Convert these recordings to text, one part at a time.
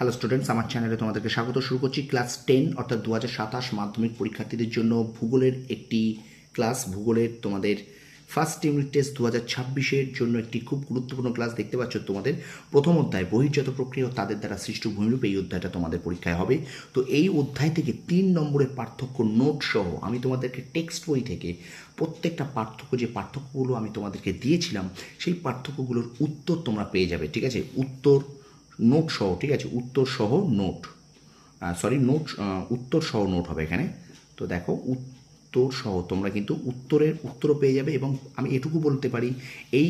Hello students, আমার চ্যানেলে তোমাদেরকে স্বাগত। শুরু করছি ক্লাস 10 অর্থাৎ 2027 মাধ্যমিক পরীক্ষার্থীদের জন্য ভূগোলের একটি ক্লাস। ভূগোলের তোমাদের ফার্স্ট ইউনিট টেস্ট 2026-এর জন্য একটি খুব গুরুত্বপূর্ণ ক্লাস। দেখতে পাচ্ছ তোমাদের প্রথম অধ্যায় বহির্জাত প্রক্রিয়া ও তাদের দ্বারা সৃষ্ট ভূমিরূপ, এই অধ্যায়টা তোমাদের পরীক্ষায় হবে। তো এই অধ্যায় থেকে 3 নম্বরের পার্থক্য নোট সহ আমি তোমাদেরকে টেক্সট বই থেকে প্রত্যেকটা পার্থক্য, যে পার্থক্যগুলো আমি তোমাদেরকে দিয়েছিলাম সেই পার্থক্যগুলোর উত্তর তোমরা পেয়ে যাবে। ঠিক আছে, উত্তর নোট সহ। ঠিক আছে, উত্তর সহ নোট, উত্তর সহ নোট হবে এখানে। তো দেখো, উত্তর সহ তোমরা কিন্তু উত্তরও পেয়ে যাবে। এবং আমি এটুকু বলতে পারি, এই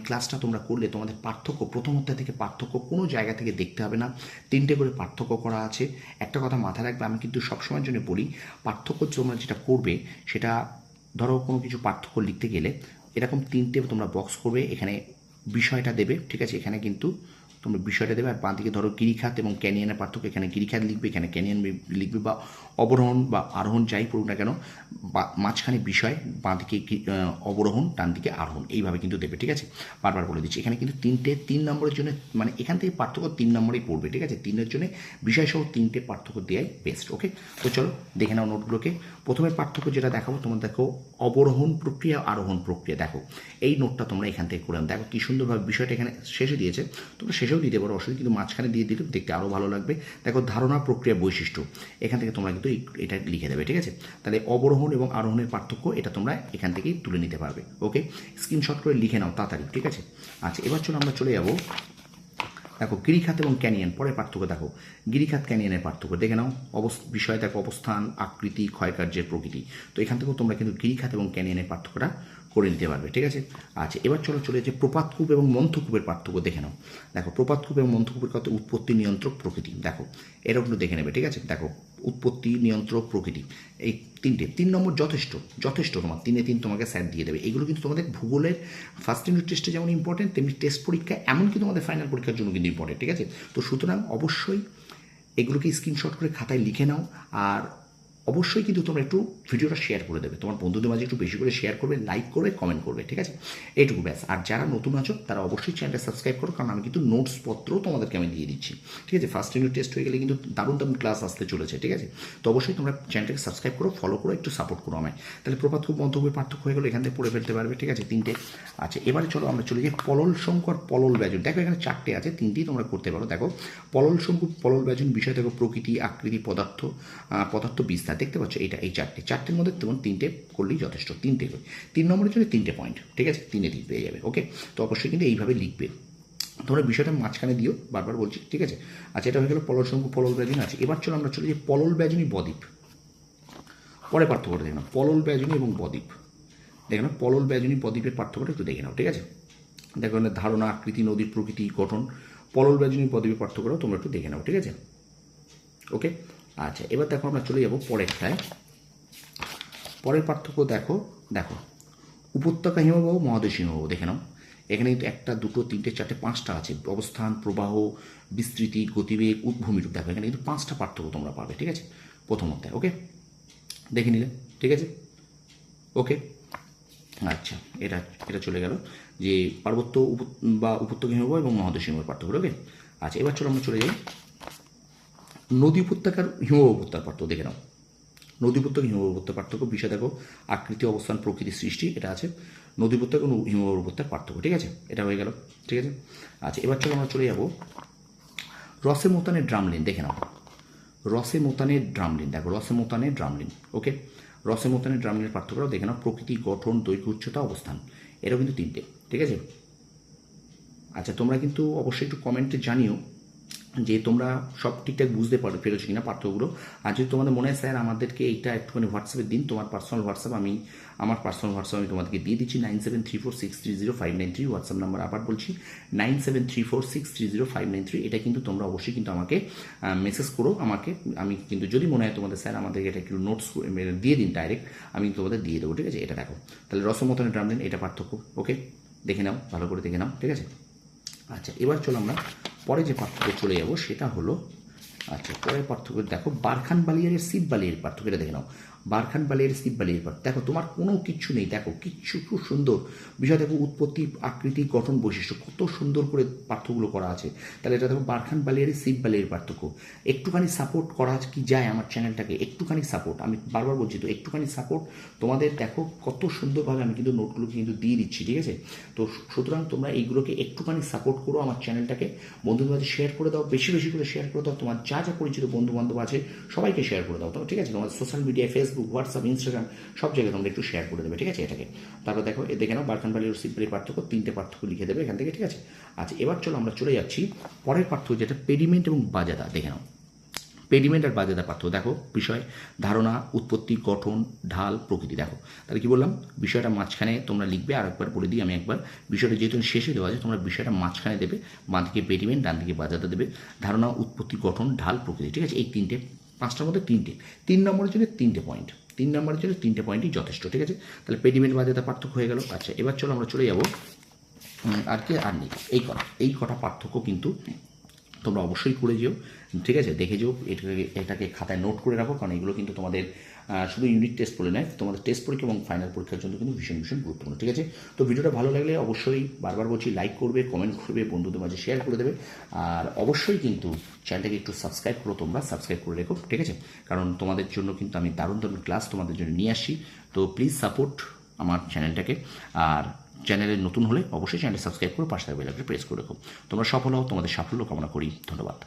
ক্লাসটা তোমরা করলে তোমাদের পার্থক্য প্রথম অধ্যায় থেকে পার্থক্য কোনো জায়গা থেকে দেখতে হবে না। 3টে করে পার্থক্য করা আছে। একটা কথা মাথায় রাখবে, আমি কিন্তু সবসময়ের জন্য বলি, পার্থক্য তোমরা যেটা করবে সেটা, ধরো কোনো কিছু পার্থক্য লিখতে গেলে এরকম 3টে তোমরা বক্স করবে, এখানে বিষয়টা দেবে। ঠিক আছে, এখানে কিন্তু তোমরা বিষয়টা দেবে। আর বাঁ দিকে ধরো গিরিখাত এবং ক্যানিয়নের পার্থক্য, এখানে গিরিখাত লিখবে, এখানে ক্যানিয়ন লিখবে, বা অবরোহণ বা আরোহণ যাই পড়ুক না কেন, মাঝখানে বিষয়, বাঁ দিকে অবরোহণ, ডান দিকে আরোহণ, এইভাবে কিন্তু দেবে। ঠিক আছে, বারবার বলে দিচ্ছি, এখানে কিন্তু 3 নম্বরের জন্য এখান থেকে পার্থক্য 3 নম্বরেই পড়বে। ঠিক আছে, 3-এর জন্য বিষয়সহ 3টে পার্থক্য দেওয়াই বেস্ট। ওকে, তো চলো দেখে নাও নোটগুলোকে। প্রথমে পার্থক্য যেটা দেখাবো তোমার, দেখো অবরোহণ প্রক্রিয়া, আরোহণ প্রক্রিয়া। দেখো এই নোটটা তোমরা এখান থেকে করে দেখো কী সুন্দরভাবে বিষয়টা এখানে শেষে দিয়েছে, তোমরা শেষেও দিতে পারো অসুবিধা, কিন্তু মাঝখানে দিয়ে দিলে দেখতে আরও ভালো লাগবে। দেখো ধারণা, প্রক্রিয়া, বৈশিষ্ট্য, এখান থেকে তোমরা কিন্তু এটা লিখে দেবে। ঠিক আছে, তাহলে অবরোহণ এবং আরোহণের পার্থক্য এটা তোমরা এখান থেকেই তুলে নিতে পারবে। ওকে, স্ক্রিনশট করে লিখে নাও তাড়াতাড়ি। ঠিক আছে, আচ্ছা এবার চলো আমরা চলে যাবো, দেখো গিরিখাত এবং ক্যানিয়ন, পরে পার্থক্য দেখো গিরিখাত ক্যানিয়নের পার্থক্য দেখে নাও। বিষয় দেখো অবস্থান, আকৃতি, ক্ষয়কার্যের প্রকৃতি। তো এখান থেকেও তোমরা কিন্তু গিরিখাত এবং ক্যানিয়নের পার্থক্যটা করে নিতে পারবে। ঠিক আছে, আচ্ছা এবার চলে যে প্রপাতকূপ এবং মন্থকূপের পার্থক্য দেখে নাও। দেখো প্রপাতকূপ এবং মন্থকূপের কথা, উৎপত্তি, নিয়ন্ত্রক, প্রকৃতি। দেখো এটাও কিন্তু দেখে নেবে। ঠিক আছে, দেখো উৎপত্তি, নিয়ন্ত্রক, প্রকৃতি, এই 3 নম্বর যথেষ্ট তোমার 3-3 তোমাকে স্যার দিয়ে দেবে। এগুলো কিন্তু তোমাদের ভূগোলের ফার্স্ট ইউনিট টেস্টে যেমন ইম্পর্টেন্ট, তেমনি টেস্ট পরীক্ষা, এমনকি তোমাদের ফাইনাল পরীক্ষার জন্য কিন্তু ইম্পর্টেন্ট। ঠিক আছে, তো সুতরাং অবশ্যই এগুলোকে স্ক্রিনশট করে খাতায় লিখে নাও। আর অবশ্যই কিন্তু তোমরা একটু ভিডিওটা শেয়ার করে দেবে, তোমার বন্ধুদের মাঝে একটু বেশি করে শেয়ার করবে, লাইক করবে, কমেন্ট করবে। ঠিক আছে, এইটুকু ব্যাস। আর যারা নতুন আছো তারা অবশ্যই চ্যানেলটা সাবস্ক্রাইব করো, কারণ আমি কিন্তু নোটসপত্রও তোমাদেরকে আমি দিয়ে দিচ্ছি। ঠিক আছে, ফার্স্ট ইউনিট টেস্ট হয়ে গেলে কিন্তু দারুণ ক্লাস আসতে চলেছে। ঠিক আছে, তো অবশ্যই তোমরা চ্যানেলটাকে সাবস্ক্রাইব করো, ফলো করো, একটু সাপোর্ট করো আমায়। তাহলে প্রপাতকূপ, মন্থকূপের পার্থক্য হয়ে গেলো, এখান থেকে পড়ে ফেলতে পারবে। ঠিক আছে, 3টে। আচ্ছা এবারে চলো আমরা চলে যাই পলল শঙ্কর, পলল ব্যজন। দেখো এখানে 4টে আছে, 3টেই তোমরা করতে পারো। দেখো পলল শঙ্কু, পলল ব্যজন, বিষয় দেখো প্রকৃতি, আকৃতি, পদার্থ বিস্তার। দেখতে পাচ্ছ এই 4টের মধ্যে তোমার 3টে করলেই যথেষ্ট। 3টে করে 3 নম্বরের জন্য 3টে পয়েন্ট। ঠিক আছে, 3 পেয়ে যাবে। ওকে, তো অবশ্যই কিন্তু এইভাবে লিখবে তোমরা, বিষয়টা মাঝখানে দিও, বারবার বলছি। ঠিক আছে, আচ্ছা এটা হয়ে গেল পলল শঙ্কু, পলল ব্যজন। আছে এবার চলো আমরা চলে যাই পলল ব্যজনী, বদ্বীপ। পরে পার্থক্যটা দেখে নাও, পলল ব্যজনী এবং বদ্বীপ। দেখে নাও পলল ব্যজনী, বদ্বীপের পার্থক্যটা একটু দেখে নাও। ঠিক আছে, দেখো ধারণা, আকৃতি, নদীর প্রকৃতি, গঠন, পলল ব্যজনী, বদ্বীপের পার্থক্যটাও তোমরা একটু দেখে নাও। ঠিক আছে, ওকে। আচ্ছা এবার দেখো আমরা চলে যাবো পরের পার্থক্য। দেখো উপত্যকা হিমবাহ, মহাদেশীয় হিমবাহ দেখে নাও। এখানে কিন্তু 1, 2, 3, 4, 5টা আছে। অবস্থান, প্রবাহ, বিস্তৃতি, গতিবেগ, ভূমিরূপ। দেখো এখানে কিন্তু 5টা পার্থক্য তোমরা পাবে। ঠিক আছে, প্রথম অধ্যায়। ওকে, দেখে নিলে। ঠিক আছে, ওকে। আচ্ছা এটা চলে গেল যে পার্বত্য বা উপত্যকা হিমবাহ এবং মহাদেশীয় হিমবাহের পার্থক্য। ওকে, আচ্ছা এবার চলো আমরা চলে যাই নদী উপত্যকার হিমবাহ উপত্যকার পার্থক্য দেখে নাও। নদী উপত্যকা হিমবাহ উপত্যকার পার্থক্য, বিষয় দেখো আকৃতি, অবস্থান, প্রকৃতি, সৃষ্টি, এটা আছে নদী উপত্যকা এবং হিমবাহ উপত্যকার পার্থক্য। ঠিক আছে, এটা হয়ে গেল। ঠিক আছে, আচ্ছা এবার চলো আমরা চলে যাব রসে মোতানের ড্রামলিন দেখে নাও। রসে মোতানের ড্রামলিন, দেখো রসে মোতানের ড্রামলিন। ওকে, রসে মোতানের ড্রামলিনের পার্থক্যটাও দেখে নাও। প্রকৃতি, গঠন, দৈর্ঘ্য, উচ্চতা, অবস্থান, এটাও কিন্তু 3টে। ঠিক আছে, আচ্ছা তোমরা কিন্তু অবশ্যই একটু কমেন্টে জানিও যে তোমরা সব ঠিকঠাক বুঝতে পেরেছো কিনা পার্থক্যগুলো। আর যদি তোমাদের মনে হয় স্যার আমাদেরকে এইটা একটুখানি হোয়াটসঅ্যাপে দিন, তোমার পার্সোনাল হোয়াটসঅ্যাপ আমি তোমাদেরকে দিয়ে দিচ্ছি, 9734630593 হোয়াটসঅ্যাপ নাম্বার। আবার বলছি 9734630593। এটা কিন্তু তোমরা অবশ্যই কিন্তু আমাকে মেসেজ করো আমাকে। আমি কিন্তু যদি মনে হয় তোমাদের স্যার আমাদেরকে এটা একটু নোটস দিয়ে দিন ডাইরেক্ট, আমি তোমাদের দিয়ে দেবো। ঠিক আছে, এটা দেখো তাহলে রসমতনের ড্রামলিন, এটা পার্থক্য। ওকে, দেখে নাও, ভালো করে দেখে নাও। ঠিক আছে, আচ্ছা এবার চলো আমরা পরে যে পার্থক্য চলে যাবো সেটা হলো, আচ্ছা পরের পার্থক্য দেখো বারখান বালিয়ারের, সিপ বালিয়ারের পার্থক্যটা দেখে নাও। বারখান বালিয়ারি শিব বালিয়ারি পার্থক্য, দেখো তোমার কোনো কিচ্ছু নেই, দেখো কিচ্ছু খুব সুন্দর বিষয়, দেখো উৎপত্তি, আকৃতি, গঠন, বৈশিষ্ট্য কত সুন্দর করে পার্থক্যগুলো করা আছে। তাহলে এটা দেখো বারখান বালিয়ারি শিব বালিয়ারি পার্থক্য। একটুখানি সাপোর্ট করা কি যায় আমার চ্যানেলটাকে, একটুখানি সাপোর্ট, আমি বারবার বলছি তো একটুখানি সাপোর্ট তোমাদের, দেখো কত সুন্দরভাবে আমি কিন্তু নোটগুলোকে কিন্তু দিয়ে দিচ্ছি, ঠিক আছে। তো সুতরাং তোমরা এইগুলোকে একটুখানি সাপোর্ট করো, আমার চ্যানেলটাকে বন্ধুদের মাঝে শেয়ার করে দাও, বেশি বেশি করে শেয়ার করে দাও, তোমার যা যা পরিচিত বন্ধু বান্ধব আছে সবাইকে শেয়ার করে দাও, তো ঠিক আছে। তোমার সোশ্যাল মিডিয়ায় ফেসবুক, হোয়াটসঅ্যাপ, ইনস্টাগ্রাম সব জায়গায় তোমরা একটু শেয়ার করে দেবে, ঠিক আছে এটাকে। তারপর দেখো দেখে নাও বারখান বালিয়ারি শিব বালিয়ারি পার্থক্য, 3টে পার্থক্য লিখে দেবে এখান থেকে, ঠিক আছে। আচ্ছা এবার চলো আমরা চলে যাচ্ছি পরের পার্থক্য, যেটা পেডিমেন্ট এবং বাজাদা, দেখে নাও। পেডিমেন্ট আর বাজাদা পার্থক্য দেখো, বিষয়, ধারণা, উৎপত্তি, গঠন, ঢাল, প্রকৃতি। দেখো তাহলে কি বললাম, বিষয়টা মাঝখানে তোমরা লিখবে, আর একবার বলে দিই আমি একবার, বিষয়টা যেহেতু শেষে দেওয়া আছে তোমরা বিষয়টা মাঝখানে দেবে, বাঁ দিকে পেডিমেন্ট, ডান দিকে বাজাদা দেবে, ধারণা, উৎপত্তি, গঠন, ঢাল, প্রকৃতি, ঠিক আছে। এই 5টার মধ্যে 3টে, 3 নম্বরের জন্য 3টে পয়েন্ট, 3 নম্বরের জন্য 3টে পয়েন্টই যথেষ্ট, ঠিক আছে। তাহলে পেডিমেন্ট বাজাদা পার্থক্য হয়ে গেল। আচ্ছা এবার চলো আমরা চলে যাবো আর কি, আর নেই, এই কটা পার্থক্য কিন্তু তোমরা অবশ্যই করে যেও, ঠিক আছে, দেখে যেও, এটাকে খাতায় নোট করে রাখো, কারণ এগুলো কিন্তু তোমাদের শুধু ইউনিট টেস্ট বলে নয়, তোমাদের টেস্ট পরীক্ষা এবং ফাইনাল পরীক্ষার জন্য কিন্তু ভীষণ ভীষণ গুরুত্বপূর্ণ, ঠিক আছে। তো ভিডিওটা ভালো লাগলে অবশ্যই বারবার বলছি লাইক করবে, কমেন্ট করবে, বন্ধুদের মাঝে শেয়ার করে দেবে, আর অবশ্যই কিন্তু চ্যানেলটাকে একটু সাবস্ক্রাইব করো, তোমরা সাবস্ক্রাইব করে রেখো, ঠিক আছে। কারণ তোমাদের জন্য কিন্তু আমি দারুণ দারুণ ক্লাস তোমাদের জন্য নিয়ে আসি, তো প্লিজ সাপোর্ট আমার চ্যানেলটাকে। আর চ্যানেলে নতুন হলে অবশ্যই চ্যানেলটা সাবস্ক্রাইব করে পাশে বেল আইকনটা প্রেস করে রেখো। তোমরা সফল হও, তোমাদের সাফল্য কামনা করি, ধন্যবাদ।